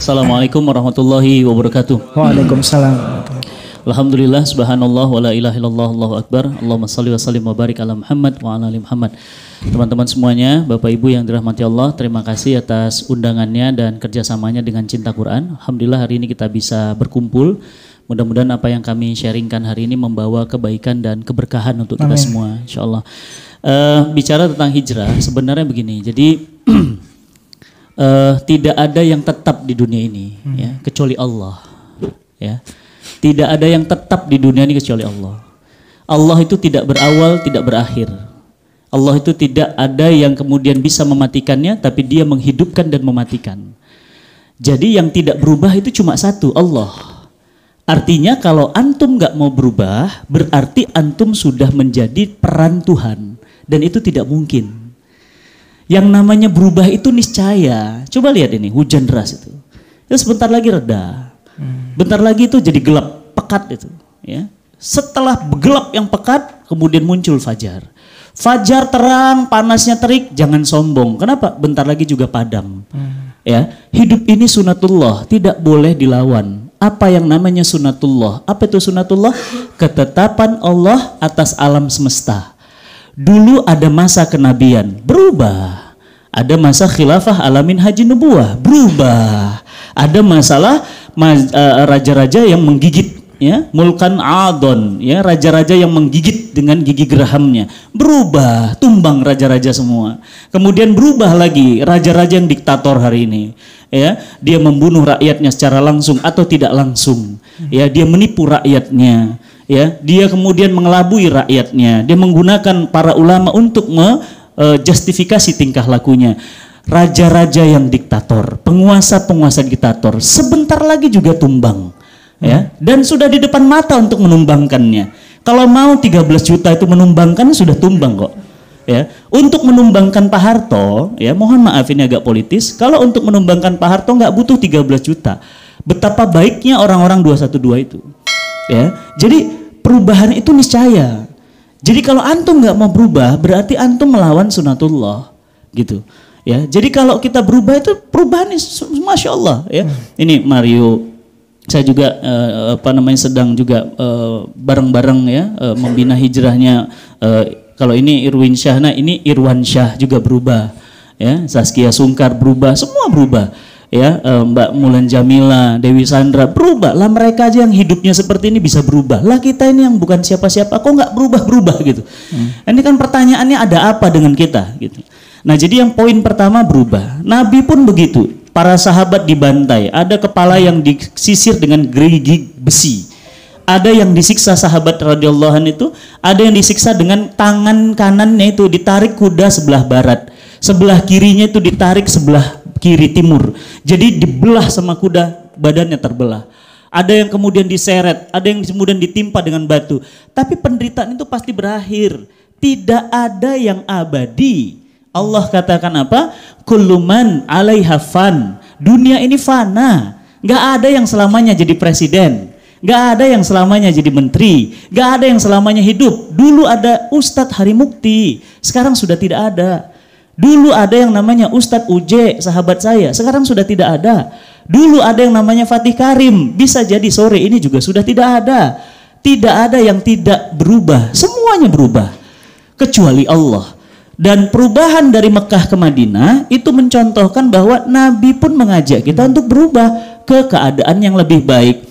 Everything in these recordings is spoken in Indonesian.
Assalamualaikum warahmatullahi wabarakatuh. Waalaikumsalam. Alhamdulillah, subhanallah, wa la ilaha illallah, Allahu akbar. Allahumma salli wa sallim wa barik ala Muhammad wa ala ali Muhammad. Teman-teman semuanya, Bapak Ibu yang dirahmati Allah, terima kasih atas undangannya dan kerjasamanya dengan Cinta Quran. Alhamdulillah hari ini kita bisa berkumpul. Mudah-mudahan apa yang kami sharingkan hari ini membawa kebaikan dan keberkahan untuk kita semua, insyaallah. Bicara tentang hijrah, sebenarnya begini. Jadi tidak ada yang tetap di dunia ini, ya, kecuali Allah. Ya, tidak ada yang tetap di dunia ini kecuali Allah. Allah itu tidak berawal, tidak berakhir. Allah itu tidak ada yang kemudian bisa mematikannya, tapi Dia menghidupkan dan mematikan. Jadi yang tidak berubah itu cuma satu, Allah. Artinya kalau antum nggak mau berubah, berarti antum sudah menjadi peran Tuhan, dan itu tidak mungkin. Yang namanya berubah itu niscaya. Coba lihat ini, hujan deras itu. Ya sebentar lagi reda. Bentar lagi itu jadi gelap, pekat itu. Ya. Setelah gelap yang pekat, kemudian muncul fajar. Fajar terang, panasnya terik, jangan sombong. Kenapa? Bentar lagi juga padam. Ya, hidup ini sunatullah, tidak boleh dilawan. Apa yang namanya sunatullah? Apa itu sunatullah? Ketetapan Allah atas alam semesta. Dulu ada masa kenabian, berubah. Ada masa khilafah alamin haji nubuah, berubah. Ada masalah raja-raja yang menggigit, ya, mulkan adon, ya, raja-raja yang menggigit dengan gigi gerahamnya, berubah, tumbang raja-raja semua. Kemudian berubah lagi raja-raja yang diktator hari ini, ya, dia membunuh rakyatnya secara langsung atau tidak langsung, ya, dia menipu rakyatnya. Ya, dia kemudian mengelabui rakyatnya. Dia menggunakan para ulama untuk justifikasi tingkah lakunya. Raja-raja yang diktator, penguasa-penguasa diktator, sebentar lagi juga tumbang. Ya, dan sudah di depan mata untuk menumbangkannya. Kalau mau 13 juta itu menumbangkan sudah tumbang kok. Ya, untuk menumbangkan Pak Harto, ya, mohon maaf ini agak politis. Kalau untuk menumbangkan Pak Harto nggak butuh 13 juta. Betapa baiknya orang-orang 212 itu. Ya, jadi perubahan itu niscaya. Jadi kalau antum nggak mau berubah, berarti antum melawan sunatullah, gitu. Ya, jadi kalau kita berubah itu perubahan, masya Allah. Ya, ini Mario, saya juga sedang juga bareng-bareng, ya, membina hijrahnya. Kalau ini Irwin Syah, nah ini Irwan Syah juga berubah. Ya, Saskia Sungkar berubah, semua berubah. Ya, Mbak Mulan Jamila, Dewi Sandra berubah lah, mereka aja yang hidupnya seperti ini bisa berubah lah, kita ini yang bukan siapa-siapa kok nggak berubah-berubah gitu. Ini kan pertanyaannya ada apa dengan kita gitu. Nah jadi yang poin pertama berubah. Nabi pun begitu, para sahabat dibantai, ada kepala yang disisir dengan gerigi besi, ada yang disiksa sahabat radhiyallahu anhu itu, ada yang disiksa dengan tangan kanannya itu ditarik kuda sebelah barat, sebelah kirinya itu ditarik sebelah kiri timur. Jadi dibelah sama kuda, badannya terbelah. Ada yang kemudian diseret, ada yang kemudian ditimpa dengan batu. Tapi penderitaan itu pasti berakhir. Tidak ada yang abadi. Allah katakan apa? Kullu man 'alaiha fan. Dunia ini fana. Nggak ada yang selamanya jadi presiden. Nggak ada yang selamanya jadi menteri. Nggak ada yang selamanya hidup. Dulu ada Ustadz Harimukti, sekarang sudah tidak ada. Dulu ada yang namanya Ustadz UJ, sahabat saya, sekarang sudah tidak ada. Dulu ada yang namanya Fatih Karim, bisa jadi sore ini juga sudah tidak ada. Tidak ada yang tidak berubah, semuanya berubah. Kecuali Allah. Dan perubahan dari Mekah ke Madinah itu mencontohkan bahwa Nabi pun mengajak kita untuk berubah ke keadaan yang lebih baik.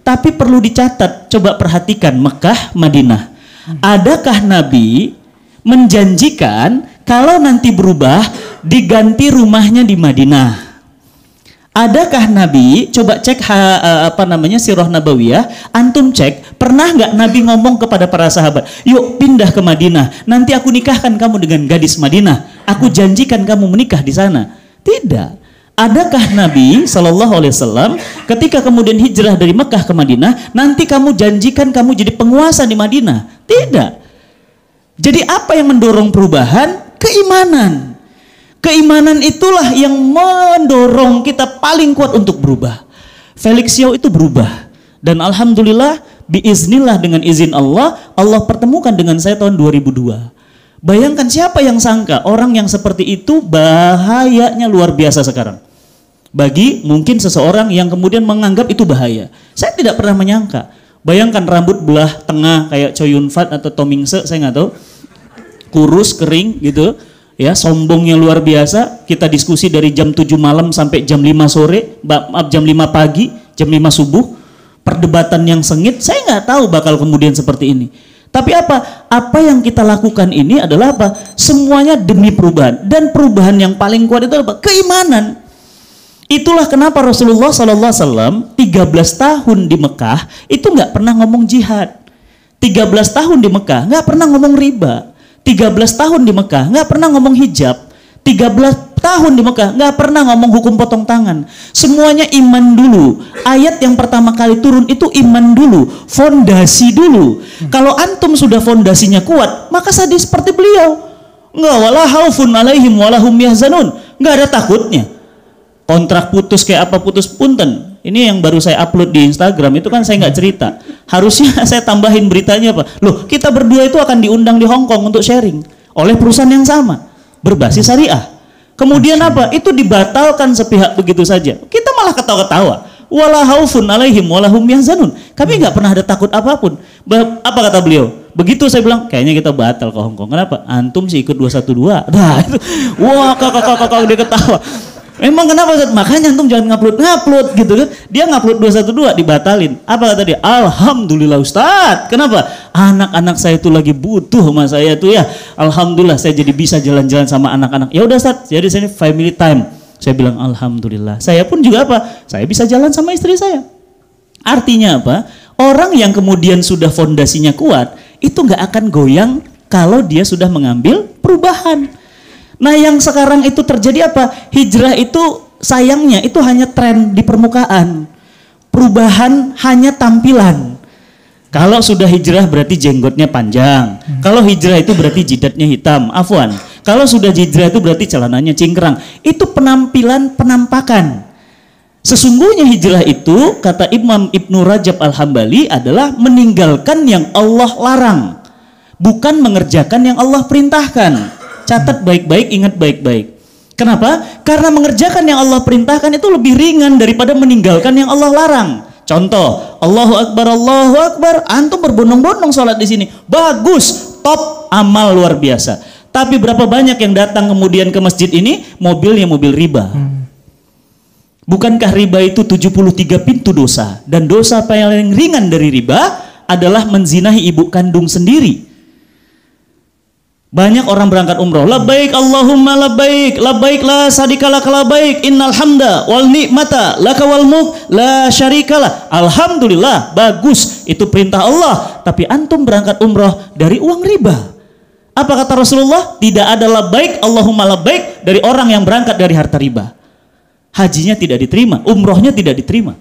Tapi perlu dicatat, coba perhatikan Mekah, Madinah. Adakah Nabi menjanjikan kalau nanti berubah diganti rumahnya di Madinah? Adakah Nabi, coba cek Sirah Nabawiyah, antum cek, pernah nggak Nabi ngomong kepada para sahabat, yuk pindah ke Madinah, nanti aku nikahkan kamu dengan gadis Madinah, aku janjikan kamu menikah di sana? Tidak. Adakah Nabi SAW ketika kemudian hijrah dari Mekah ke Madinah, nanti kamu janjikan kamu jadi penguasa di Madinah? Tidak. Jadi apa yang mendorong perubahan? Keimanan. Keimanan itulah yang mendorong kita paling kuat untuk berubah. Felix Yao itu berubah. Dan alhamdulillah, biiznillah dengan izin Allah, Allah pertemukan dengan saya tahun 2002. Bayangkan siapa yang sangka orang yang seperti itu bahayanya luar biasa sekarang. Bagi mungkin seseorang yang kemudian menganggap itu bahaya. Saya tidak pernah menyangka. Bayangkan rambut belah tengah kayak Choi Yun Fat atau To Ming Se, saya nggak tahu. Kurus, kering gitu. Ya, sombongnya luar biasa. Kita diskusi dari jam 7 malam sampai jam 5 sore, jam 5 pagi, jam 5 subuh. Perdebatan yang sengit, saya nggak tahu bakal kemudian seperti ini. Tapi apa? Apa yang kita lakukan ini adalah apa? Semuanya demi perubahan. Dan perubahan yang paling kuat itu apa? Keimanan. Itulah kenapa Rasulullah SAW 13 tahun di Mekah itu nggak pernah ngomong jihad. 13 tahun di Mekah nggak pernah ngomong riba. 13 tahun di Mekah nggak pernah ngomong hijab. 13 tahun di Mekah nggak pernah ngomong hukum potong tangan. Semuanya iman dulu. Ayat yang pertama kali turun itu iman dulu, fondasi dulu. Kalau antum sudah fondasinya kuat, maka sadar seperti beliau. Nggak, wala haufun alaihim walahum yahzanun. Nggak ada takutnya. Kontrak putus kayak apa putus punten. Ini yang baru saya upload di Instagram, itu kan saya nggak cerita. Harusnya saya tambahin beritanya apa? Loh, kita berdua itu akan diundang di Hong Kong untuk sharing oleh perusahaan yang sama, berbasis syariah. Kemudian apa? Itu dibatalkan sepihak begitu saja. Kita malah ketawa-ketawa. Wala haufun alaihim walahum yahzanun. Kami nggak pernah ada takut apapun. Apa kata beliau? Begitu saya bilang, kayaknya kita batal ke Hong Kong. Kenapa? Antum sih ikut 212. Nah, itu. Wah, kakak dia ketawa. Emang kenapa? Makanya antum jangan ngupload gitu kan. Dia ngupload 212 dibatalin. Apa kata dia? Alhamdulillah Ustaz. Kenapa? Anak-anak saya itu lagi butuh sama saya itu ya. Alhamdulillah saya jadi bisa jalan-jalan sama anak-anak. Ya udah Ustaz, jadi sini family time. Saya bilang alhamdulillah. Saya pun juga apa? Saya bisa jalan sama istri saya. Artinya apa? Orang yang kemudian sudah fondasinya kuat, itu nggak akan goyang kalau dia sudah mengambil perubahan. Nah, yang sekarang itu terjadi apa? Hijrah itu sayangnya itu hanya tren di permukaan. Perubahan hanya tampilan. Kalau sudah hijrah berarti jenggotnya panjang. Kalau hijrah itu berarti jidatnya hitam. Afwan. Kalau sudah hijrah itu berarti celananya cingkrang. Itu penampilan, penampakan. Sesungguhnya hijrah itu, kata Imam Ibnu Rajab Al-Hambali, adalah meninggalkan yang Allah larang, bukan mengerjakan yang Allah perintahkan. Catat baik-baik, ingat baik-baik. Kenapa? Karena mengerjakan yang Allah perintahkan itu lebih ringan daripada meninggalkan yang Allah larang. Contoh, Allahu Akbar, antum berbondong-bondong sholat di sini, bagus, top, amal luar biasa. Tapi berapa banyak yang datang kemudian ke masjid ini, mobilnya mobil riba. Bukankah riba itu 73 pintu dosa? Dan dosa paling ringan dari riba adalah menzinahi ibu kandung sendiri. Banyak orang berangkat umroh, labbaik Allahumma labbaik, labbaik la sadika laka labbaik, innal hamda wal ni'mata laka wal mulk la syarikalah. Alhamdulillah, bagus, itu perintah Allah. Tapi antum berangkat umroh dari uang riba. Apa kata Rasulullah? Tidak ada labbaik Allahumma labbaik dari orang yang berangkat dari harta riba. Hajinya tidak diterima, umrohnya tidak diterima.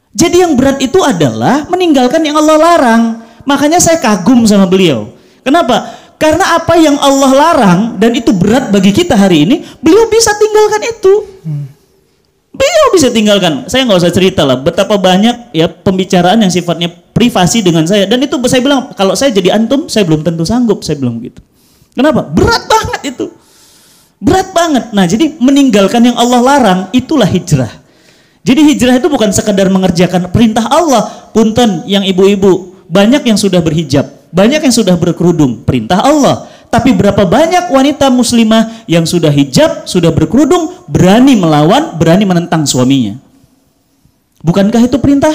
Jadi yang berat itu adalah meninggalkan yang Allah larang. Makanya saya kagum sama beliau. Kenapa? Karena apa yang Allah larang dan itu berat bagi kita hari ini, beliau bisa tinggalkan itu. Beliau bisa tinggalkan. Saya nggak usah cerita lah betapa banyak ya pembicaraan yang sifatnya privasi dengan saya. Dan itu saya bilang, kalau saya jadi antum, saya belum tentu sanggup. Saya bilang begitu. Kenapa? Berat banget itu. Berat banget. Nah, jadi meninggalkan yang Allah larang, itulah hijrah. Jadi hijrah itu bukan sekedar mengerjakan perintah Allah. Punten yang ibu-ibu, banyak yang sudah berhijab. Banyak yang sudah berkerudung, perintah Allah. Tapi berapa banyak wanita muslimah yang sudah hijab, sudah berkerudung, berani melawan, berani menentang suaminya. Bukankah itu perintah?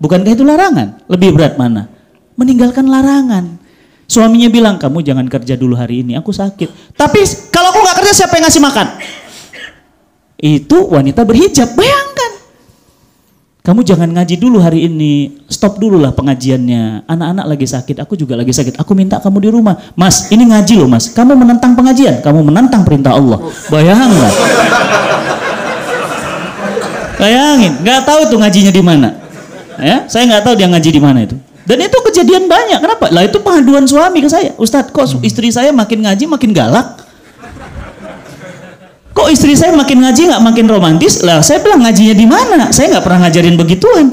Bukankah itu larangan? Lebih berat mana? Meninggalkan larangan. Suaminya bilang, kamu jangan kerja dulu hari ini, aku sakit. Tapi kalau aku nggak kerja, siapa yang ngasih makan? Itu wanita berhijab, bayangkan. Kamu jangan ngaji dulu hari ini, stop dulu lah pengajiannya. Anak-anak lagi sakit, aku juga lagi sakit. Aku minta kamu di rumah. Mas, ini ngaji loh mas. Kamu menentang pengajian, kamu menentang perintah Allah. Bayangkan. Bayangin, nggak tahu tuh ngajinya di mana. Ya, saya nggak tahu dia ngaji di mana itu. Dan itu kejadian banyak. Kenapa? Lah itu pengaduan suami ke saya. Ustadz, kok istri saya makin ngaji makin galak? Kok istri saya makin ngaji nggak makin romantis? Lah saya bilang ngajinya di mana? Saya nggak pernah ngajarin begituan.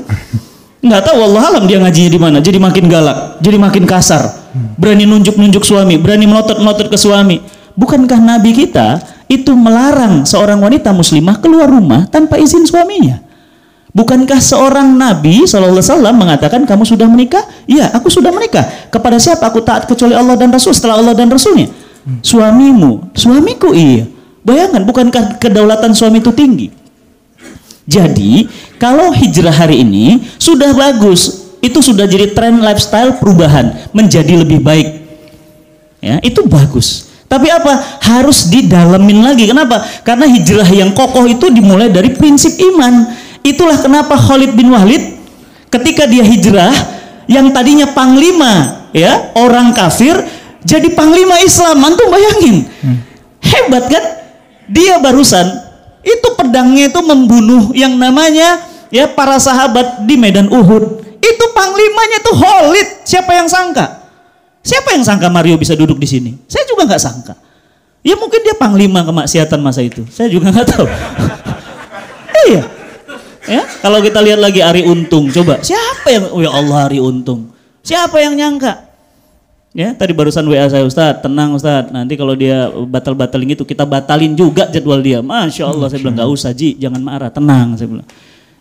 Nggak tahu, wallah alam dia ngajinya di mana. Jadi makin galak, jadi makin kasar. Berani nunjuk-nunjuk suami, berani melotot-melotot ke suami. Bukankah Nabi kita itu melarang seorang wanita muslimah keluar rumah tanpa izin suaminya? Bukankah seorang Nabi SAW mengatakan kamu sudah menikah? Iya, aku sudah menikah. Kepada siapa aku taat kecuali Allah dan Rasul? Setelah Allah dan Rasulnya, suamimu, suamiku. Iya. Bayangkan, bukankah kedaulatan suami itu tinggi? Jadi kalau hijrah hari ini sudah bagus, itu sudah jadi tren lifestyle perubahan menjadi lebih baik. Ya, itu bagus. Tapi apa? Harus didalemin lagi. Kenapa? Karena hijrah yang kokoh itu dimulai dari prinsip iman. Itulah kenapa Khalid bin Walid ketika dia hijrah, yang tadinya panglima ya orang kafir jadi panglima Islam. Antum bayangin, hebat kan? Dia barusan itu pedangnya itu membunuh yang namanya ya para sahabat di medan Uhud. Itu panglimanya itu Khalid. Siapa yang sangka? Siapa yang sangka Mario bisa duduk di sini? Saya juga nggak sangka. Ya mungkin dia panglima kemaksiatan masa itu. Saya juga nggak tahu. Iya. Ya, kalau kita lihat lagi Ari Untung, coba siapa yang, oh ya Allah Ari Untung, siapa yang nyangka? Ya, tadi barusan WA saya, Ustadz, tenang Ustadz, nanti kalau dia batal-batalin itu kita batalin juga jadwal dia. Masya Allah, saya bilang nggak usah Ji, jangan marah, tenang saya bilang.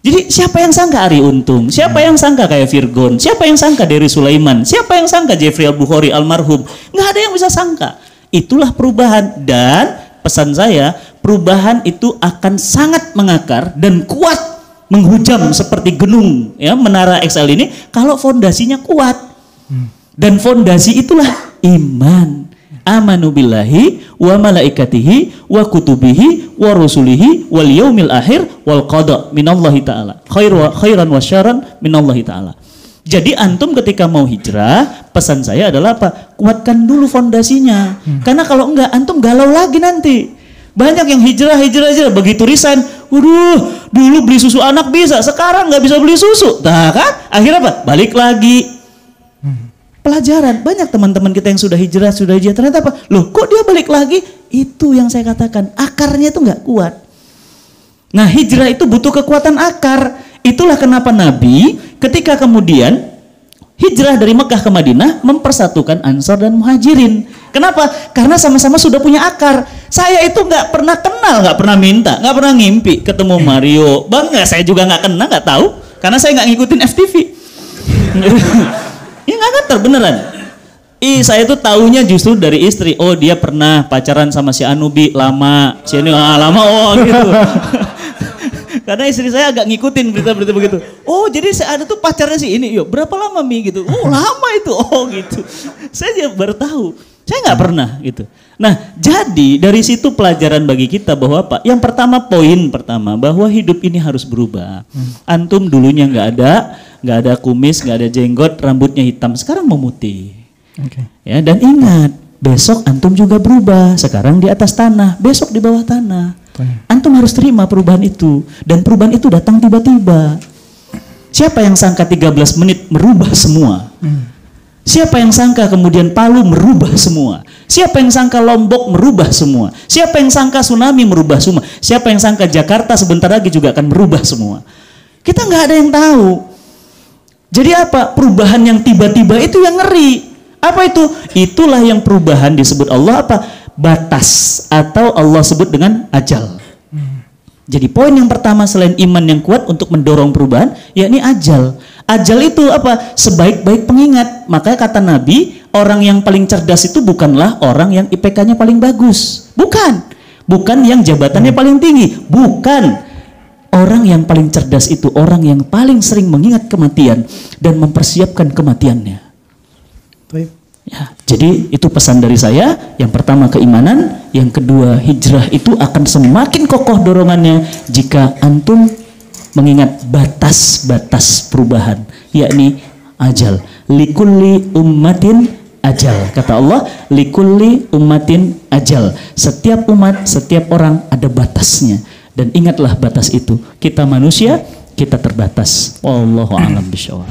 Jadi siapa yang sangka Ari Untung, siapa yang sangka kayak Virgon, siapa yang sangka Dery Sulaiman, siapa yang sangka Jeffrey Al-Bukhari almarhum, nggak ada yang bisa sangka. Itulah perubahan, dan pesan saya, perubahan itu akan sangat mengakar dan kuat menghujam seperti gunung ya menara XL ini kalau fondasinya kuat. Dan fondasi itulah iman. Amanu billahi wa malaikatihi wa kutubihi wa rusulihi wal yaumil akhir wal qada minallahi ta'ala khairan wa syarran minallahi ta'ala. Jadi antum ketika mau hijrah, pesan saya adalah apa? Kuatkan dulu fondasinya. Karena kalau enggak antum galau lagi nanti. Banyak yang hijrah begitu resign, waduh, dulu beli susu anak bisa, sekarang nggak bisa beli susu. Nah kan, akhirnya apa? Balik lagi. Pelajaran, banyak teman-teman kita yang sudah hijrah, ternyata apa? Loh, kok dia balik lagi? Itu yang saya katakan, akarnya itu nggak kuat. Nah, hijrah itu butuh kekuatan akar. Itulah kenapa Nabi ketika kemudian hijrah dari Mekah ke Madinah mempersatukan Ansar dan Muhajirin. Kenapa? Karena sama-sama sudah punya akar. Saya itu nggak pernah kenal, nggak pernah minta, nggak pernah ngimpi ketemu Mario. Bangga, saya juga nggak kenal, nggak tahu, karena saya nggak ngikutin FTV. Ya nggak ngerti beneran. Saya tuh taunya justru dari istri. Oh dia pernah pacaran sama si Anubi lama, si ini lama, oh gitu. Karena istri saya agak ngikutin berita-berita begitu. Oh jadi ada tuh pacarnya si ini, yuk berapa lama Mi gitu? Oh lama itu, oh gitu. Saya juga baru tahu. Saya nggak pernah gitu. Nah, jadi dari situ pelajaran bagi kita bahwa apa? Yang pertama, poin pertama bahwa hidup ini harus berubah. Antum dulunya nggak ada kumis, nggak ada jenggot, rambutnya hitam, sekarang memutih. Okay. Ya, dan ingat, besok antum juga berubah. Sekarang di atas tanah, besok di bawah tanah. Antum harus terima perubahan itu, dan perubahan itu datang tiba-tiba. Siapa yang sangka 13 menit merubah semua? Siapa yang sangka kemudian Palu merubah semua? Siapa yang sangka Lombok merubah semua? Siapa yang sangka tsunami merubah semua? Siapa yang sangka Jakarta sebentar lagi juga akan merubah semua? Kita nggak ada yang tahu. Jadi apa? Perubahan yang tiba-tiba itu yang ngeri. Apa itu? Itulah yang perubahan disebut Allah apa? Batas, atau Allah sebut dengan ajal. Jadi poin yang pertama selain iman yang kuat untuk mendorong perubahan, yakni ajal. Ajal itu apa? Sebaik-baik pengingat. Makanya kata Nabi, orang yang paling cerdas itu bukanlah orang yang IPK-nya paling bagus. Bukan yang jabatannya paling tinggi. Bukan. Orang yang paling cerdas itu orang yang paling sering mengingat kematian dan mempersiapkan kematiannya. Baik. Ya, jadi itu pesan dari saya. Yang pertama keimanan, yang kedua hijrah itu akan semakin kokoh dorongannya jika antum mengingat batas-batas perubahan, yakni ajal. Likulli ummatin ajal. Kata Allah, likulli ummatin ajal. Setiap umat, setiap orang ada batasnya. Dan ingatlah batas itu. Kita manusia, kita terbatas. Wallahu a'lam bishawab.